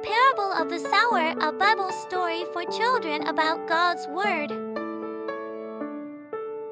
parable of the sower, a Bible story for children about God's Word.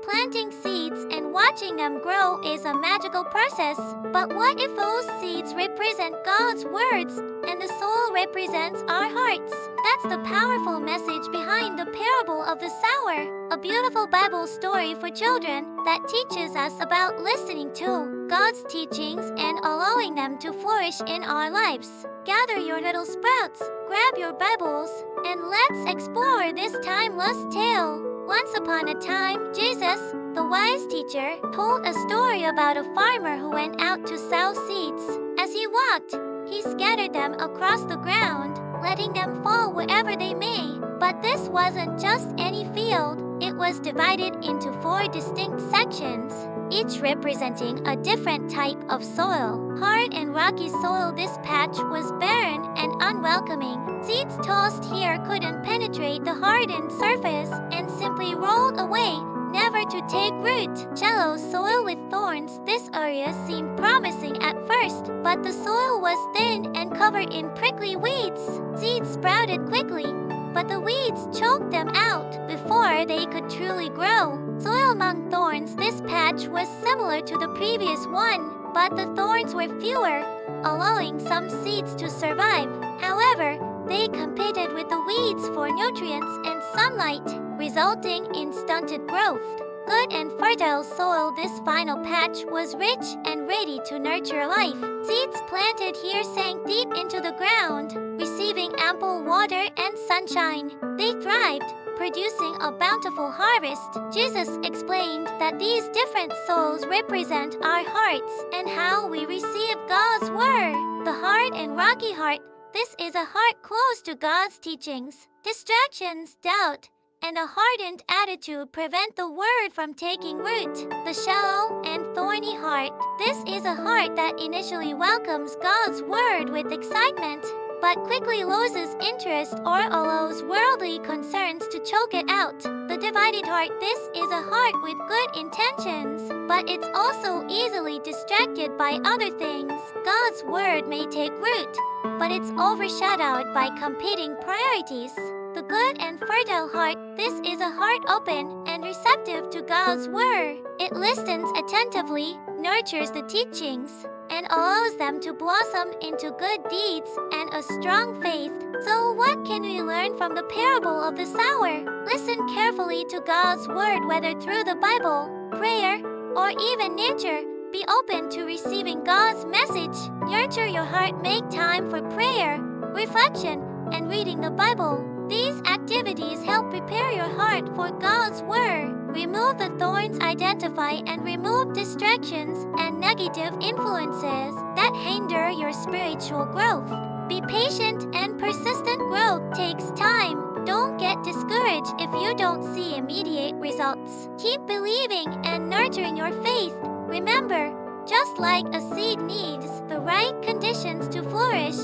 Planting seeds and watching them grow is a magical process. But what if those seeds represent God's words and the soil represents our hearts? That's the powerful message behind the parable of the sower, a beautiful Bible story for children that teaches us about listening to God's teachings and allowing them to flourish in our lives. Gather your little sprouts, grab your Bibles, and let's explore this timeless tale. Once upon a time, Jesus, the wise teacher, told a story about a farmer who went out to sow seeds. As he walked, he scattered them across the ground, letting them fall wherever they may. But this wasn't just any field. It was divided into 4 distinct sections, each representing a different type of soil. Hard and rocky soil, this patch was barren and unwelcoming. Seeds tossed here couldn't penetrate the hardened surface and simply rolled away, never to take root. Shallow soil with thorns, this area seemed promising at first, but the soil was thin and covered in prickly weeds. Seeds sprouted quickly, but the weeds choked them out before they could truly grow. Soil among thorns, this patch was similar to the previous one, but the thorns were fewer, allowing some seeds to survive. However, they competed with the weeds for nutrients and sunlight, resulting in stunted growth. Good and fertile soil, this final patch was rich and ready to nurture life. Seeds planted here sank deep into the ground, receiving ample water and sunshine. They thrived, producing a bountiful harvest. Jesus explained that these different soils represent our hearts and how we receive God's word. The hard and rocky heart, this is a heart close to God's teachings. Distractions, doubt, and a hardened attitude prevent the word from taking root. The shallow and thorny heart, this is a heart that initially welcomes God's word with excitement, but quickly loses interest or allows worldly concerns to choke it out. The divided heart, this is a heart with good intentions, but it's also easily distracted by other things. God's word may take root, but it's overshadowed by competing priorities. The good and fertile heart, this is a heart open and receptive to God's word. It listens attentively, nurtures the teachings, and allows them to blossom into good deeds and a strong faith. So what can we learn from the parable of the sower? Listen carefully to God's word, whether through the Bible, prayer, or even nature. Be open to receiving God's message. Nurture your heart. Make time for prayer, reflection, and reading the Bible. These activities help prepare your heart for God's word. Remove the thorns, identify and remove distractions and negative influences that hinder your spiritual growth. Be patient and persistent. Growth takes time. Don't get discouraged if you don't see immediate results. Keep believing and nurturing your faith. Remember, just like a seed needs the right conditions to flourish,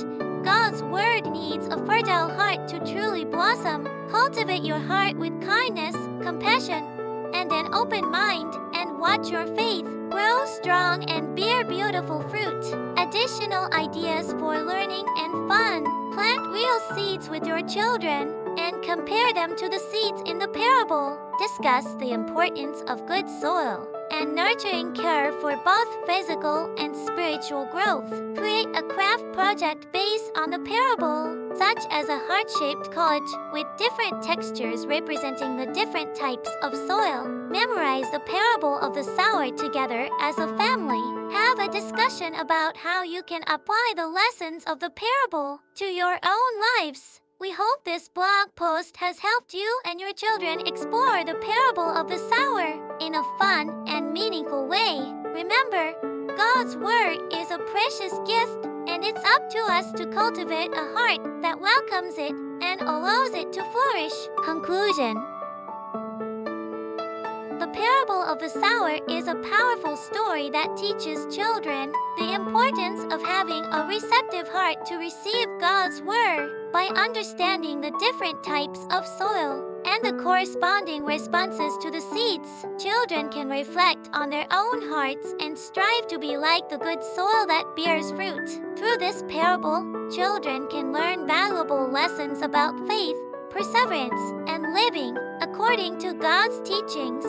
God's word needs a fertile heart to truly blossom. Cultivate your heart with kindness, compassion, and an open mind, and watch your faith grow strong and bear beautiful fruit. Additional ideas for learning and fun. Plant real seeds with your children and compare them to the seeds in the parable. Discuss the importance of good soil and nurturing care for both physical and spiritual growth. Create a craft project based on the parable, such as a heart-shaped collage with different textures representing the different types of soil. Memorize the parable of the sower together as a family. Have a discussion about how you can apply the lessons of the parable to your own lives. We hope this blog post has helped you and your children explore the parable of the sower in a fun and meaningful way. Remember, God's word is a precious gift, and it's up to us to cultivate a heart that welcomes it and allows it to flourish. Conclusion. The parable of the sower is a powerful story that teaches children the importance of having a receptive heart to receive God's word. By understanding the different types of soil and the corresponding responses to the seeds, children can reflect on their own hearts and strive to be like the good soil that bears fruit. Through this parable, children can learn valuable lessons about faith, perseverance, and living according to God's teachings.